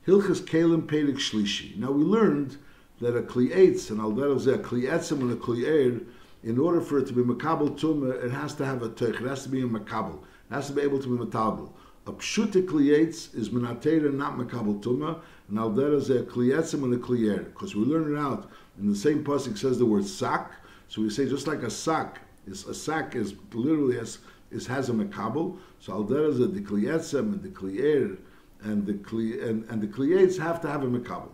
Hilchas Keilim Pedig Shlishi. Now we learned that a Kli Eitz, and Al-Derech Zeh, a Kli Etzem and a Kli Eir, in order for it to be Makabel Tumah, it has to have a Teich, it has to be a Makabel, it has to be able to be Matabel. A Pshute Kli Eitz is Menatera, not Makabel Tumah, and Al-Derech Zeh, a Kli Etzem and a Kli Eir. Because we learn it out, in the same pasuk says the word sak, so we say just like a sack is literally has a Makabel, so Al-Derech Zeh, the Kli Etzem and the Kli Eir, and the kliyetz have to have a mekabel.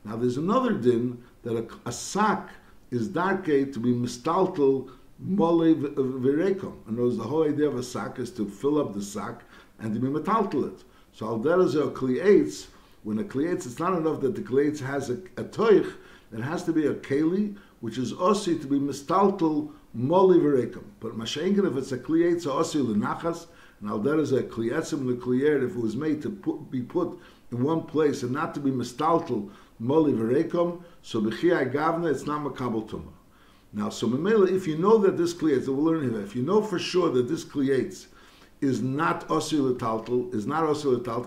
Now there's another din that a sack is darke to be mistaltel mole v'rekom. And knows the whole idea of a sack is to fill up the sack and to be metaltel it. So al derez a kliyetz, when a kliyetz, it's not enough that the kliyetz has a toich, it has to be a keli, which is osi to be mistaltel mole v'rekom. But mashenken, if it's a kliyetz osi l'nachas, now there is a kliyetzim l'kliyer, if it was made to be put in one place and not to be mistaltel moli v'rekom, so b'chiyai gavna, it's not makabel tumah. Now, so memela, if you know that this kliyetz, we'll learn here, if you know for sure that this kliyetz is not osi l'taltel,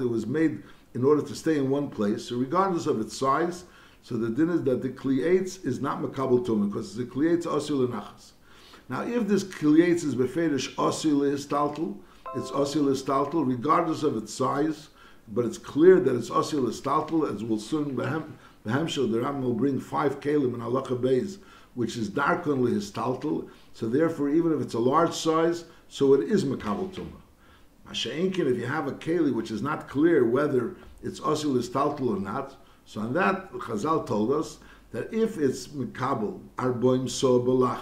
it was made in order to stay in one place, so regardless of its size, so the din is that the kliyetz is not makabel tumah, because the kliyetz osi l'nachas. Now, if this kliyetz is befedish osi l'histaltel, it's osil istaltel, regardless of its size, but it's clear that it's osil istaltel, as we'll soon, the Hemshel, the Ram will bring 5 Keilim in halacha beis, which is darkon lehistaltel, so therefore, even if it's a large size, so it is makabel tumah. Masha'inkin, if you have a Keli which is not clear whether it's osil istaltel or not, so on that, Chazal told us that if it's makabel, arboim so balach,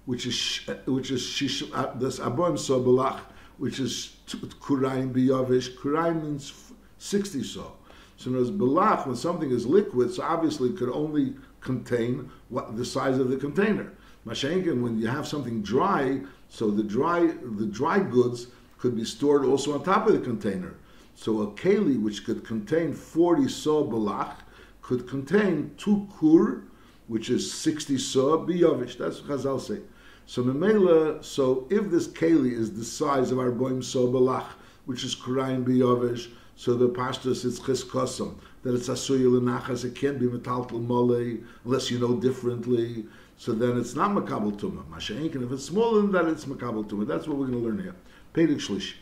which is this arboim so balach, which is Kurayim biyavish. Kurayim means 60 so. So in other words, belach, when something is liquid, so obviously it could only contain what the size of the container. Mashenkin, when you have something dry, so the dry goods could be stored also on top of the container. So a keli which could contain 40 so belach could contain 2 kur, which is 60 so biyavish. That's what Chazal say. So memela, so if this keli is the size of our boim so balach, which is kurayim biyavish, so the pashtus it's cheskosam, that it's asuya l'nachas, it can't be metaltal mole unless you know differently. So then it's not makabel tumah. Masha'inkin, if it's smaller than that, it's makabel tumah. That's what we're going to learn here. Pedig shlishi.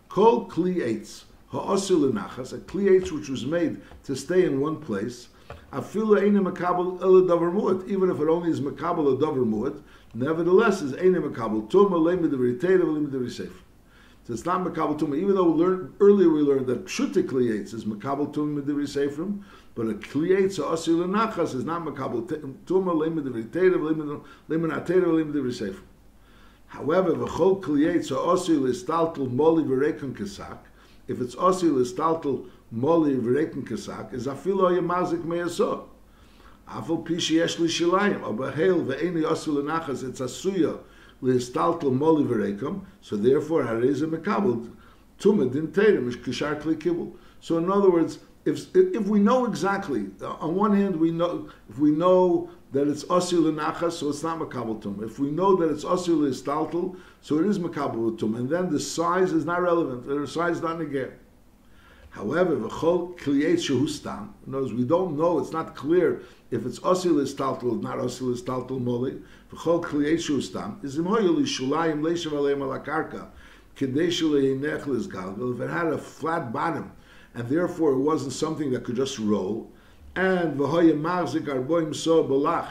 Kol kli eitz ha'asul l'nachas, a kli eitz which was made to stay in one place. Afilu eina makabel el davar mu'at, even if it only is makabel a davar mu'at. Nevertheless, is eina makabel tumah leimid v'riteiv leimid v'riseif. So it's not makabel tumah. Even though earlier we learned that pshute kliyetz is makabel tumah midivriseifrim, but a kliyetz asil l'nachas is not makabel tumah leimid v'riteiv leimid ateiv leimid v'riseifrim. However, v'chol kliyetz asil istaltel moli v'rekon kesak. If it's asil istaltel moli v'rekon kesak, is afilu yamazik meyasor. Afal pishi yesh li shilayim, abahel ve'eni asul l'nachas, it's asuya l'histaltel moli v'rekom, so therefore hareza mekabel tumah din teirem ish kishar kli kibul. So in other words, if we know exactly, on one hand if we know that it's asul l'nachas, so it's not mekabel tumah. If we know that it's asul l'histaltel, so it is mekabel tumah, and then the size is not relevant, the size is not negay. However, v'chol kliyetz shehu stam, in other words, we don't know, it's not clear if it's osil istaltel, not osil istaltel moli. V'chol kliyetz shehu stam is imhoyel ishulayim leishav aleim ala karka kedei shuleinech lizgalgal. If it had a flat bottom and therefore it wasn't something that could just roll, and v'hoyem marzik arboim so balach,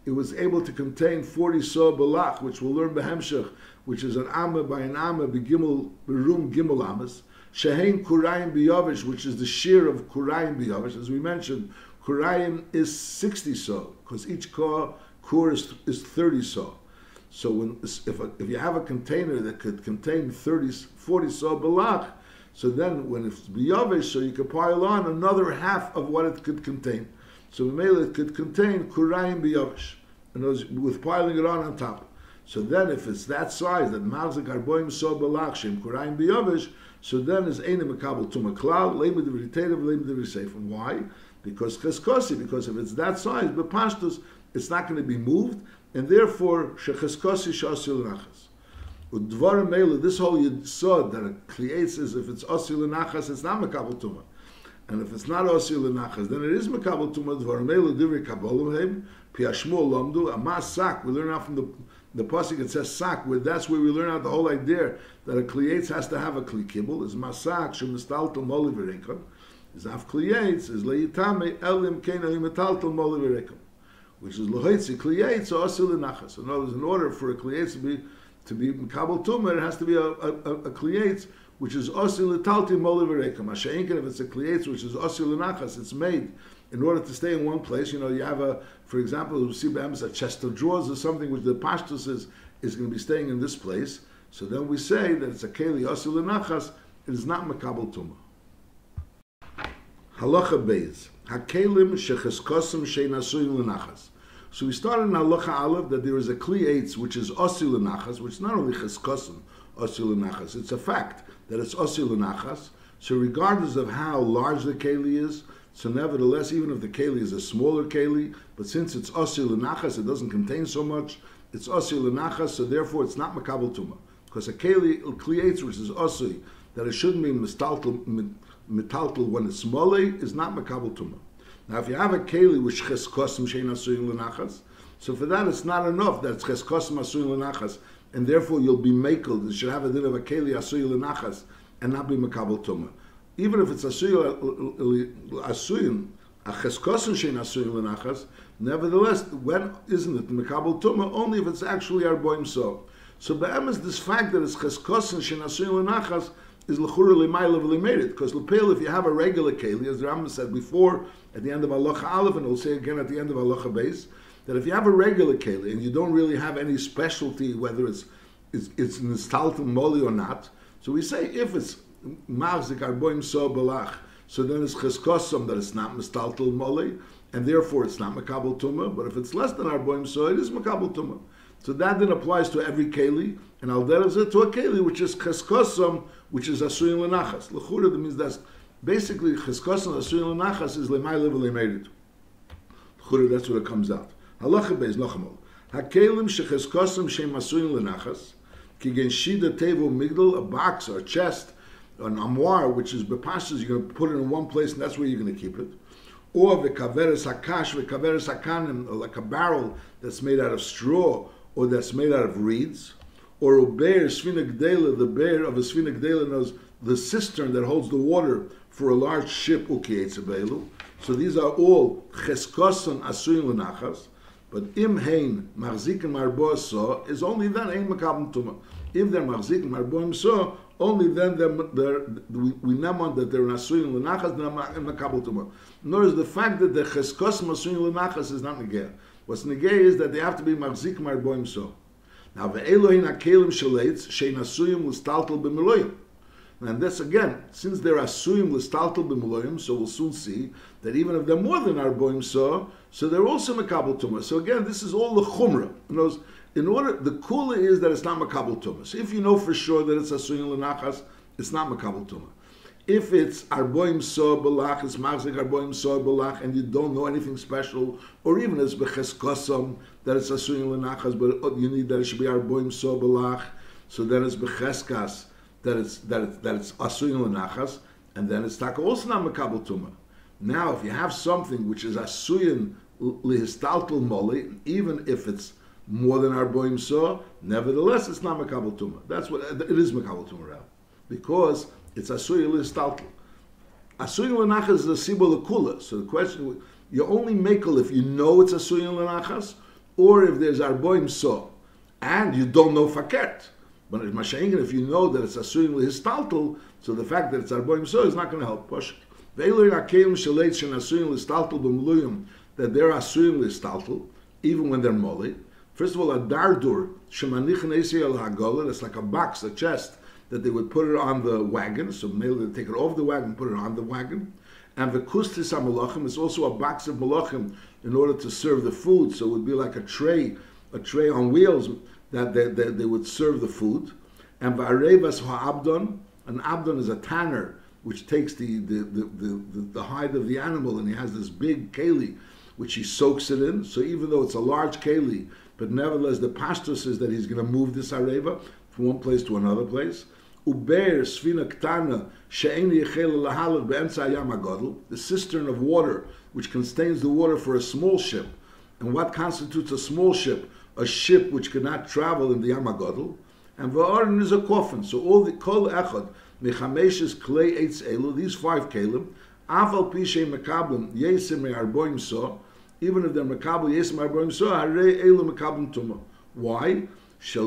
it was able to contain 40 so balach, which we'll learn behemshech, which is an amma by an amma begimel berum gimel amas. Shehein Kurayim Biyavish, which is the shear of Kurayim Biyavish. As we mentioned, Kurayim is 60 so, because each kur is 30 so. So if you have a container that could contain 40 so balach, so then when it's Biyavish, so you could pile on another half of what it could contain. So it could contain Kurayim Biyavish, with piling it on top. So then if it's that size, that Mavzik Arboim so balach, Shem Kurayim Biyavish, so then is Eina Makabel Tumah Klal, Leimid V'Riteirav, Leimid V'Riseif. Why? Because Cheskosi, because if it's that size, but Pashtus, it's not going to be moved, and therefore, Shecheskosi Shasil Nachas. Udvarim Mela, this whole Yidsod, that a Kliyetz is, if it's Osil Nachas, it's not Makabel Tumah. And if it's not Osi L'Nachas, then it is Makabal Tumah Dvarim Eilu Divrei Kabbalah Heim, Pi Hashmuel Lomdu, Amas Sak. We learn out from the pasuk, it says Sak, that's where we learn out the whole idea that a Kliyetz has to have a Kli Kibbul, is Masak, Shem Mistaltel Moli V'Reikon, is Af Kliyetz, is Leitame, Elim Kein Elim Metaltel Moli V'Reikon, which is Lohetzi Kliyetz, Osi L'Nachas. In other words, in order for a Kliyetz to be Makabal Tumah, it has to be a Kliyetz which is Osi L'Talti Moli V'Reikon. Masha'inkin, if it's a Kliyetz which is Osi L'Nachas, it's made in order to stay in one place. You know, you have for example, you see a chest of drawers or something which the pashtus is going to be staying in this place. So then we say that it's a keli Osi L'Nachas, it is not Makabal Tumah. Halacha Beis. HaKeilim shecheskosim shein asuyin L'Nachas. So we started in Halacha Aleph that there is a Kli Eitz which is Osi L'Nachas, which is not only cheskosim Osi L'Nachas, it's a fact that it's Osi L'Nachas. So regardless of how large the keli is, so nevertheless, even if the keli is a smaller keli, but since it's Osi L'Nachas, it doesn't contain so much, it's Osi L'Nachas, so therefore it's not Makabal Tumah. Because a keli, Kli Eitz, which is Osi, that it shouldn't be metaltal when it's mole, is not Makabal Tumah. Now if you have a keli which cheskosim shein asuyin L'Nachas, so for that it's not enough that it's cheskosim asuyin L'Nachas, and therefore you'll be makel, you should have a din of a keli asuyin L'Nachas, and not be Makabal Tumah. Even if it's asuyin, a cheskosim shein asuyin L'Nachas, nevertheless, when isn't it Makabal Tumah? Only if it's actually arboim so. So be'emes, this fact that it's cheskosim shein asuyin L'Nachas is l'chura l'mayla v'limerit, because l'peil, if you have a regular keli, as the Rambam said before, at the end of Halacha Aleph, and we'll say again at the end of Halacha Beis, that if you have a regular keli and you don't really have any specialty, whether it's nistaltum moli or not, so we say if it's mavzik arboim so balach, so then it's cheskosom that it's not mistaltul moli, and therefore it's not makabel tumah. But if it's less than arboim so, it is makabel tumah. So that then applies to every keli, and al derech to a keli which is cheskosom, which is asuyin l'nachas. L'chura, that means that's basically cheskosom asuyin l'nachas is lemayla v'leimerit. L'chura, that's what it comes out. Halacha beis lochamol. HaKeilim shecheskosom shem asuyin l'nachas, kigen shida tevo migdal, a box or a chest, an armoire, which is bepashas, you're going to put it in one place and that's where you're going to keep it. Or v'kaveres hakash, v'kaveres hakanim, like a barrel that's made out of straw, or that's made out of reeds. Or a bear, Sfina Gdela, the bear of a Sfina Gdela knows the cistern that holds the water for a large ship, Ukietzebelu. So these are all Cheskoson Asuyin L'Nachas, but Im Hein Marzik and Marbo So is only then Ein Makabel Tumah. If they're Marzik and Marbo So, only then we know that they're Asuyin L'Nachas, they're Makabel Tumah. Notice the fact that the Cheskoson Asuyin L'Nachas is not Negeh. What's Negeh is that they have to be Marzik and Marbo So. Now, ve'elohin hakelim shaleitz shein asuyim l'staltel b'meloyim. And that's again, since they're asuyim l'staltel b'meloyim, so we'll soon see that even if they're more than arboim so they're also makabel tumah. So again, this is all the chumrah. In order, the kula is that it's not makabel tumah. So if you know for sure that it's asuyim l'nachas, it's not makabel tumah. If it's arboim so balach, it's machzik arboim so balach, and you don't know anything special, or even it's becheskosam that it's asuyin l'nachas, but you need that it should be arboim so balach, so then it's becheskas that it's asuyin l'nachas, and then it's taka also not makabel tumah. Now, if you have something which is asuyin lihistaltul moli, even if it's more than arboim so, nevertheless it's not makabel tumah. That's what it is, makabel tumah, because it's asuyin l'histaltul. Asuyin l'nachas is a sibol l'kula. So the question, you only makel if you know it's asuyin l'nachas, or if there's arboim so, and you don't know faket. But if you know that it's asuyin l'histaltul, so the fact that it's arboim so is not going to help. Push. Ve'eloin hakelim shaleit shen asuyin l'histaltul b'mluyim, that they're asuyin l'histaltul, even when they're moli. First of all, a dardur shemanichin esei al hagolah, that's like a box, a chest, that they would put it on the wagon, so maybe they take it off the wagon, put it on the wagon. And the kustis ha-malachim is also a box of malachim in order to serve the food, so it would be like a tray on wheels that they would serve the food. And v'arevas ha-abdon, an abdon is a tanner, which takes the hide of the animal, and he has this big keli, which he soaks it in. So even though it's a large keli, but nevertheless the pastor says that he's going to move this areva from one place to another place. Uber svina ktana she'ein yechel lahalach be'emtza hayam hagadol, the cistern of water which contains the water for a small ship. And what constitutes a small ship? A ship which cannot travel in the Yam HaGadol. And va'aron is a coffin. So all the kol echad mechameshes klei eitz elu, these 5 kelim, aval pishe mekablim yesim me'arboim so, even if they're mekabel yesim me'arboim so, harei elu mekablim tumah. Why? That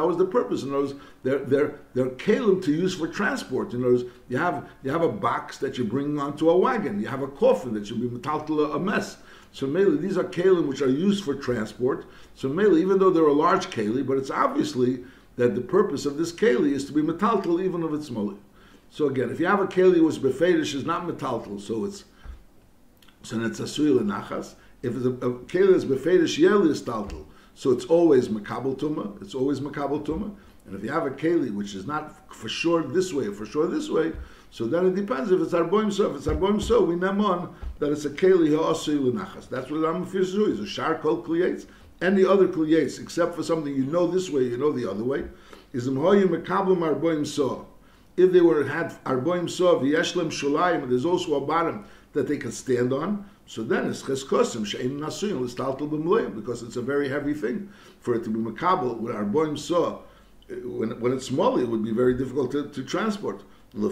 was the purpose. In other words, they're kelim to use for transport. In other words, you have a box that you're bringing onto a wagon. You have a coffin that should be metaltal a mess. So mainly these are kelim which are used for transport. So mainly, even though they're a large keli, but it's obviously that the purpose of this keli is to be metaltal, even if it's small. So again, if you have a keli which befedish is not metaltal, so it's asui lenachas. If it's a keli that's befedish yeli is taltal, so it's always makabel tumah. It's always makabel tumah. And if you have a keli which is not for sure this way or for sure this way, so then it depends if it's arboim so. If it's arboim so, we name on that it's a keli ha'asui l'nachas. That's what Rambam fears to do. Is a shar kol kliyates. Any other kliyates, except for something you know this way, you know the other way, is m'hoyim makablim arboim so. If they had arboim so, v'yeshlem shulayim, and there's also a bottom that they can stand on, so then it's cheskosim she'ein nasuyin l'staltel b'mleim, because it's a very heavy thing for it to be makabel with arboim so. When it's small, it would be very difficult to transport. Now,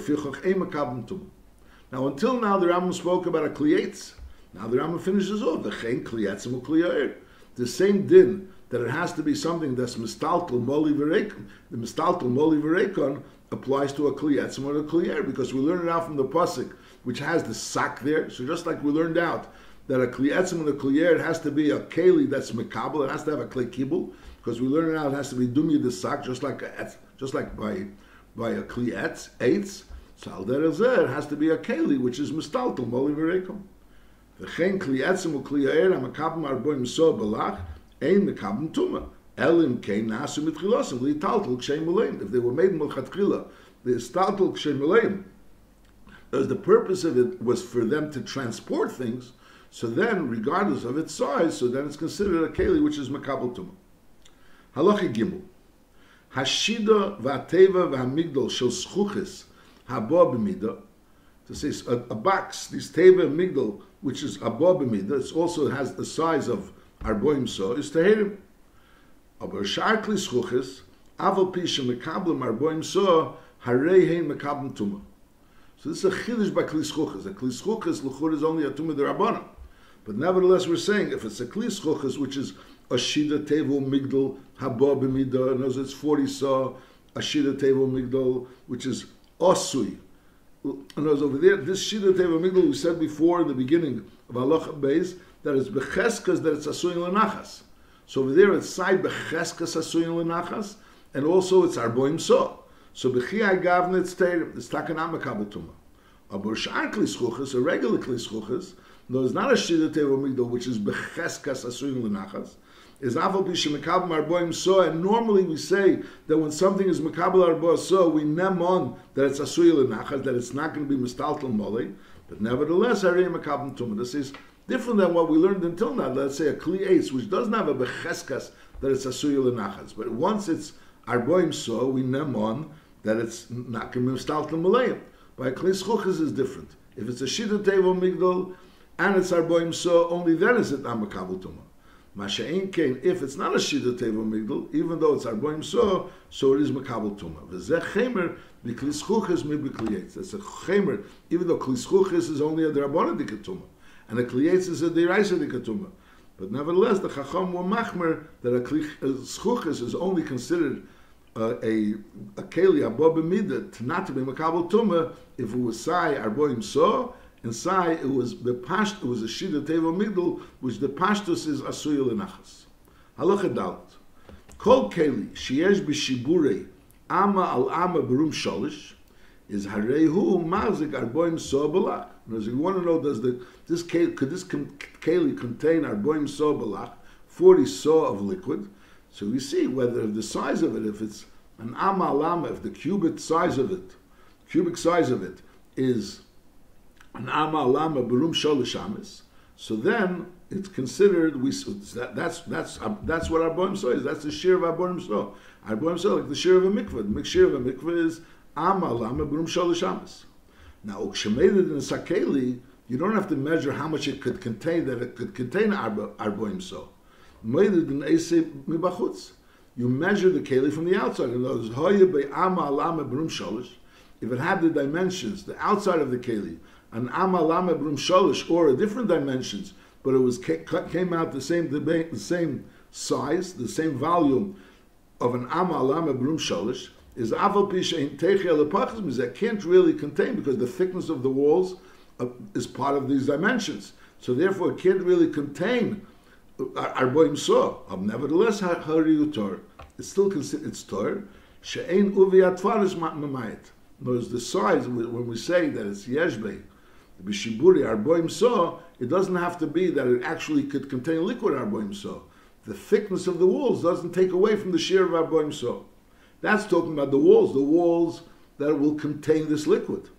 until now, the Rambam spoke about a kliyetz. Now the Rambam finishes off the chen kliyetzim u'kliyair. The same din that it has to be something that's mistaltel moli v'reikon. The mistaltel moli v'reikon applies to a kliyetzim or a kliyair, because we learned it out from the pasuk, which has the sack there. So just like we learned out that a kliyetzim and a kliyair has to be a keli that's mekabel, it has to have a klei kibul, because we learned it out it has to be dumi the sack, just like by a kliyetz, eitz. So al derech zeh, it has to be a keli which is mistaltel moli v'reikon. V'chein kliyetzim u'kliyair ha'makabim arboim so belach ein mekabim tuma. Elim kein nasu mitchilosim li'taltel k'shem meleim. If they were made milchatchila, the istaltel k'shem meleim, as the purpose of it was for them to transport things, so then, regardless of its size, so then it's considered a keli which is makabel tuma. Halacha gimel. Hashida v'ateva v'hamigdol shel schuchis habo b'mida. To say a box, this teva and migdol, which is habo b'mida, it also has the size of arboim so, is teherim. Aber shar kli schuchis aval pi shemekablim arboim so harei hein mekablim tuma. So this is a chiddush by kli schuchis. A kli schuchis l'chur is only a tuma derabbanan. But nevertheless, we're saying if it's a kli schuchis, which is a shida tevel migdal haba b'mida, and it's 40 saw, a shida tevel migdal, which is osui. And over there, this shida tevel migdal we said before in the beginning of halacha beis that it's becheskas, that it's asuyin lenachas. So over there it's side becheskas asuyin lenachas, and also it's arboim so. So b'chiyai gavna it's terim, it's takanam makabel tuma. Aber shar kli schuchas, a regular kli schuchas, no, it's not a shida tevel migdal which is becheskas asuyin lenachas. Is aval b'shem mekabel arboim so, and normally we say that when something is mekabel arboim so, we nem on that it's asuy lenachas, that it's not going to be mistaltel moli, but nevertheless, harei mekabel tumah. This is different than what we learned until now. Let's say a kli eitz, which doesn't have a becheskas that it's asuy lenachas, but once it's arboim so, we nem on that it's not going to be mistaltel moli. By kli schuchas is different. If it's a shida tevel migdol and it's arboim so, only then is it not mekabel tumah. Masha'in kain, if it's not a shida tevel migdal, even though it's arboim so it is makabel tuma. V'zeh chemer b'kli schuchas mi b'kliyetz. That's a chemer, even though kli schuchas is only a derabbanan dikatuma, and a kliyetz is a deraisa dikatuma. But nevertheless, the chacham were machmer that a schuchas is only considered a keli abo b'mida to not to be makabel tuma if it was sai arboim so. Inside it was the pasht. It was a shida tevel migdal, which the pashtus is asuy lenachas. Halacha dalet. Kol keli sheyesh b'shiburei ama al ama berum sholish is harehu mazik arboim so balach. Now, if you want to know, could this keli contain arboim so balach, 40 saw of liquid? So we see whether the size of it, if it's an ama al ama, if the cubic size of it is an ama alama berum sholish amis, so then it's considered that's what Arboim Soh is. That's the shir of Arboim Soh. Arboim Soh, like the shir of a mikveh. The shir of a mikveh is Ama Lama Brum Shalosh Amas. Now, ukshemeded in a sakeli, you don't have to measure how much it could contain, that it could contain Arboim Soh. Meded in Eisei Mibachutz. You measure the keli from the outside. In other words, Hoya Be Ama Lama Brum Shalosh. If it had the dimensions, the outside of the keli, an Ama Lama Brum Shalosh, or a different dimensions, but it was came out the same size, the same volume of an Ama Lama Brum Shalosh, is Aval Pisha in Techel Lepachim, that can't really contain, because the thickness of the walls is part of these dimensions. So therefore it can't really contain Arboim Soh. Nevertheless, Hariyu Tor, it's still considered it's Tor. She'ein Uvi Atvar is Mamayit. Notice the size, when we say that it's Yeshbei, B'shiburi Arboim Soh, it doesn't have to be that it actually could contain liquid Arboim Soh. The thickness of the walls doesn't take away from the shear of Arboim Soh. That's talking about the walls that will contain this liquid.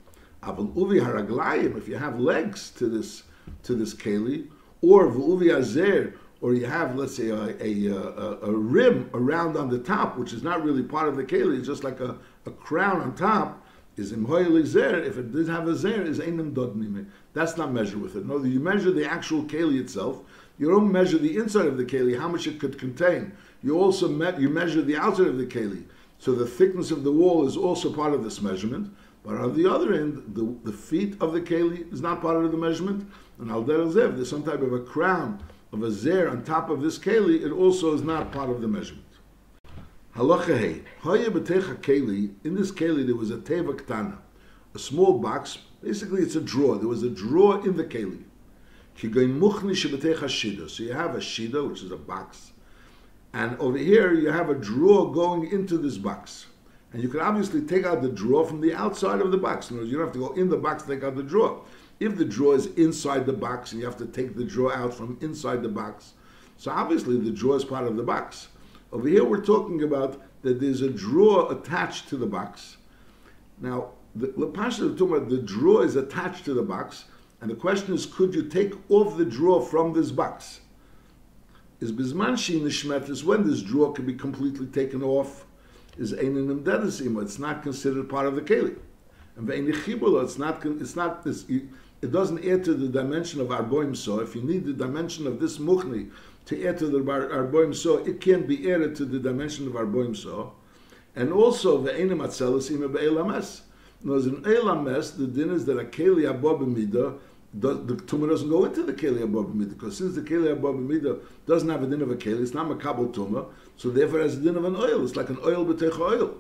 Aval Uvi Haraglayim, if you have legs to this keli, or V'uvi Azer, or you have, let's say, a rim around on the top, which is not really part of the keli, it's just like a crown on top, is imhoyeli zer. If it did have a zer, is einem dodnime. That's not measured with it. No, you measure the actual keli itself. You don't measure the inside of the keli, how much it could contain. You also you measure the outside of the keli. So the thickness of the wall is also part of this measurement. But on the other end, the feet of the keli is not part of the measurement. And al der zev, there's some type of a crown of a zer on top of this keli. It also is not part of the measurement. Halacha hey, hoye b'techa keli. In this keli there was a teva ktana, a small box. Basically, it's a drawer. There was a drawer in the keli. Kigoin muchni sheb'techa shida. So you have a shida, which is a box, and over here you have a drawer going into this box. And you can obviously take out the drawer from the outside of the box. In other words, you don't have to go in the box to take out the drawer. If the drawer is inside the box, and you have to take the drawer out from inside the box, so obviously the drawer is part of the box. Over here we're talking about that there's a drawer attached to the box. Now, the Pasha is talking about the drawer is attached to the box, and the question is, could you take off the drawer from this box? Is Bizman Shi Nishmet, is when this drawer can be completely taken off, is Einin Imdedesim, it's not considered part of the Keli. And Ve'ein Chibula, it doesn't add to the dimension of Arboim Soh. If you need the dimension of this Muchni to add to the Arboim Soh, it can be added to the dimension of Arboim Soh. And also, Ve'enim Atzelis Ima Be'elames. Now, as an Elames, the din is that a Keli Abba B'midah, the tumah doesn't go into the Keli Abba B'midah, because since the Keli Abba B'midah doesn't have a din of a Keli, it's not Makabel tumah, so therefore it has a din of an oil. It's like an oil b'techa oil.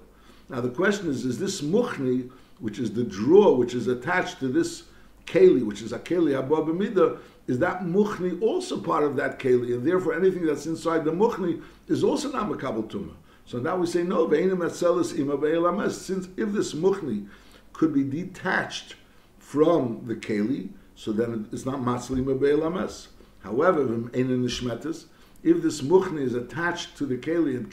Now the question is this Muchni, which is the drawer which is attached to this Keli, which is a Keli Abba B'midah, is that Muchni also part of that Keli, and therefore anything that's inside the Muchni is also not Makabel tumah. So now we say, no, Ve'enim Atzelis Ima Be'elames, since if this Muchni could be detached from the Keli, so then it's not Matzlima Be'elames. However, if this Muchni is attached to the Keli and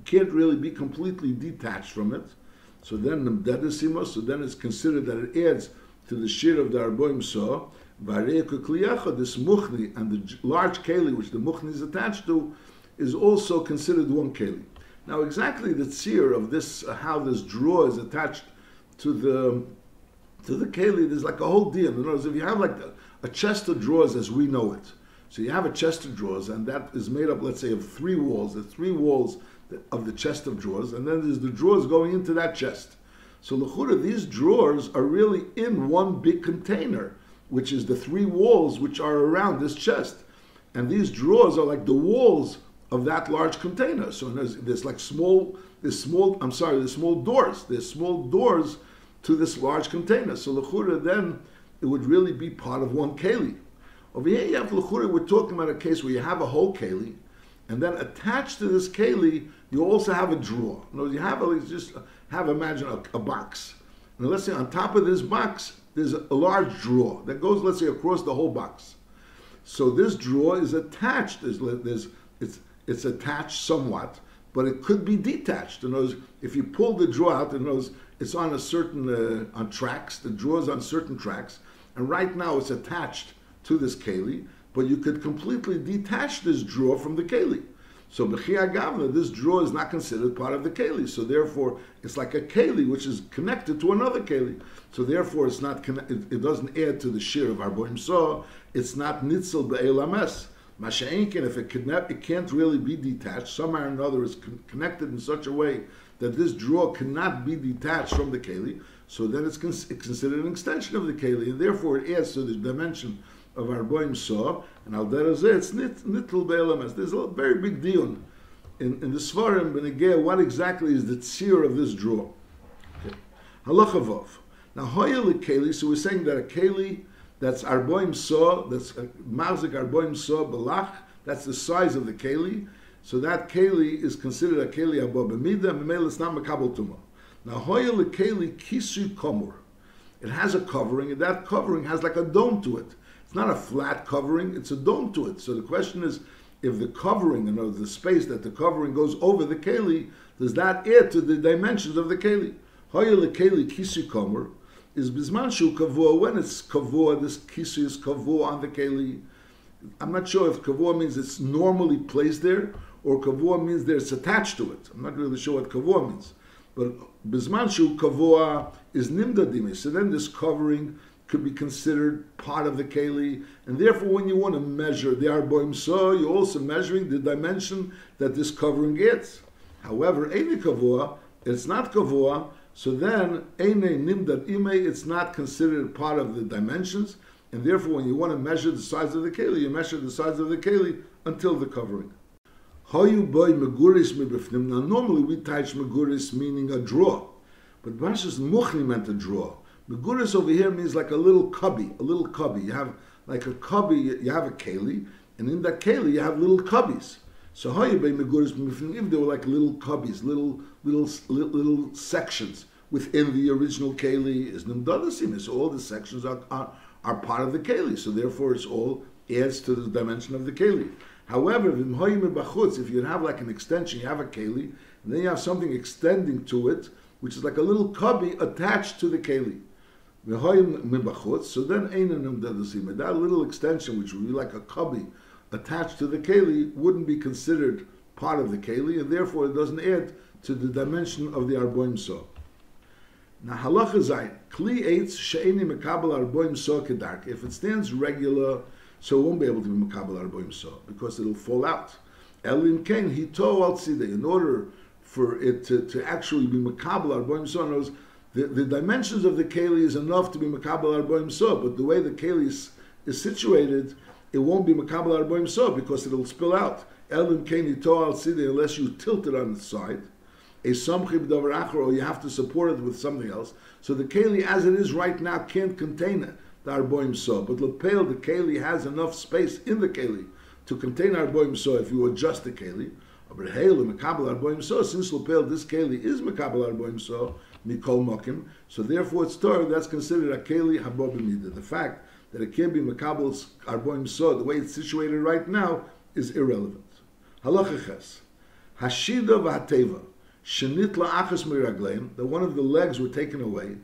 can't really be completely detached from it, so then it's considered that it adds to the shir of the Arboim Soh. This Muchni and the large Keli which the Muchni is attached to is also considered one Keli. Now exactly the tzir of this, how this drawer is attached to the Keli, there's like a whole deal. In other words, if you have like a chest of drawers as we know it, so you have a chest of drawers, and that is made up, let's say, of three walls. The three walls of the chest of drawers, and then there's the drawers going into that chest. So l'chura, these drawers are really in one big container, which is the three walls which are around this chest. And these drawers are like the walls of that large container. So there's small doors. There's small doors to this large container. So l'chura, then it would really be part of one keli. Over here you have l'chura, we're talking about a case where you have a whole keli, and then attached to this keli, you also have a drawer. You imagine a box. Now let's say on top of this box, there's a large drawer that goes, let's say, across the whole box. So this drawer is attached. It's attached somewhat, but it could be detached. If you pull the drawer out, it's on a certain on tracks. The drawer's on certain tracks, and right now it's attached to this keli. but you could completely detach this drawer from the keli. So b'chi agavna, this drawer is not considered part of the keli. So therefore, it's like a keli which is connected to another keli. So therefore, it's not it doesn't add to the shir of arboim saw. It's not nitzel be'elames. Masha'inkin, if it can't really be detached, somehow or another is connected in such a way that this drawer cannot be detached from the keli, so then it's considered an extension of the keli, and therefore it adds to the dimension of arboim saw, and al derazeh it's nitl be'elames. There's a very big deal in the Svarim, Benegeh, what exactly is the tzir of this drawer. Okay. Halacha Vov. Now, hoya lekeli, so we're saying that a keli that's arboim saw, that's mazik arboim saw belach, that's the size of the keli. So that keli is considered a keli abba b'mida, and it's not makabel tumah. Now, hoya lekeli kisu komur. It has a covering, and that covering has like a dome to it. It's not a flat covering, it's a dome to it. So the question is, if the covering, the space that the covering goes over the keli, does that add to the dimensions of the keli? Hoya lekeli kisu komur is bisman shu kavua. When it's kavua, this kisu is kavua on the keli. I'm not sure if kavua means it's normally placed there, or kavua means that it's attached to it. I'm not really sure what kavua means. But bisman shu kavua is nimda dimi. So then this covering could be considered part of the keli, and therefore when you want to measure the arboim saw, you're also measuring the dimension that this covering gets. However, eini kavua, it's not kavua, so then eine nimdat ime, it's not considered part of the dimensions, and therefore when you want to measure the size of the keli, you measure the size of the keli until the covering. Hoyu boy meguris mibifnim. Now normally we touch meguris meaning a drawer, but Bashas Muchni meant a drawer. Meguris over here means like a little cubby, You have like a cubby, you have a keli, and in that keli you have little cubbies. So hoyu boy meguris mibifnim, if they were like little cubbies, little sections within the original keli, is nimdadasim. So all the sections are part of the keli. So therefore it's all adds to the dimension of the keli. However, if you have like an extension, you have a keli, and then you have something extending to it, which is like a little cubby attached to the keli. So then that little extension, which would be like a cubby attached to the keli, wouldn't be considered part of the keli, and therefore it doesn't add to the dimension of the arboim saw. Now halacha zayin, kli eitz she'eni mekabel arboim saw kedark. If it stands regular, so it won't be able to be mekabel arboim saw because it'll fall out. Elim kain hito al tzidei. In order for it to actually be mekabel arboim saw, knows the dimensions of the keli is enough to be mekabel arboim saw, but the way the keli is situated, it won't be mekabel arboim saw because it'll spill out. Elim kain hito al tzidei, unless you tilt it on the side. A samchi b'davar acher, or you have to support it with something else. So the keli, as it is right now, can't contain it, the arboim saw. But lepel, the keli has enough space in the keli to contain arboim saw if you adjust the keli. But hail mekabel arboim saw, since lepel, this keli is mekabel arboim saw mikol mokim. So therefore, it's Torah that's considered a keli habo b'midah. The fact that it can't be mekabel arboim saw the way it's situated right now is irrelevant. Halacha ches hashida v'hateva. Shenitla achas miraglein, that one of the legs were taken away,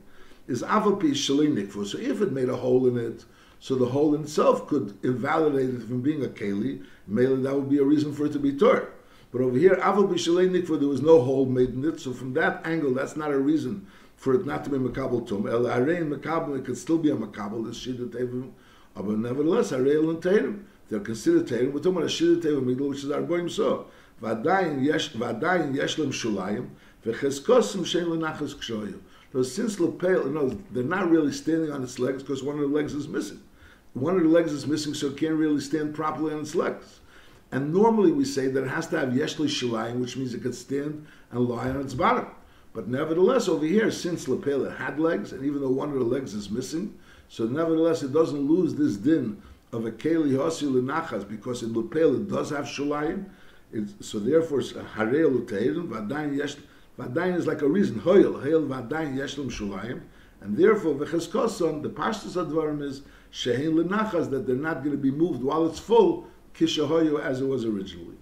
is avapi shalinikfu. So if it made a hole in it, so the hole in itself could invalidate it from being a keli, maybe that would be a reason for it to be torn. But over here, avapi shalinikfu, there was no hole made in it, so from that angle, that's not a reason for it not to be makabel tum. El arein makabel, it could still be a makabel, this shida tevim, but nevertheless, areil and teirim, they're considered teirim. We're talking about a shida tevim migdal, which is arboim saw. V'adayin yeshlem shulayim v'cheskosim shein lenachas kshoyu. So since lepel, they're not really standing on its legs because one of the legs is missing. One of the legs is missing, so it can't really stand properly on its legs. And normally we say that it has to have yeshli shulayim, which means it could stand and lie on its bottom. But nevertheless, over here, since lepel it had legs, and even though one of the legs is missing, so nevertheless it doesn't lose this din of a keli hosi lenachas because in lepel it does have shulayim. So therefore, harei l'teirim v'adayin is like a reason. Hoyel v'adayin yeshlem shulayim, and therefore v'cheskoson, the pashtus advarim is shehein l'nachas, that they're not going to be moved while it's full kishahoyu as it was originally.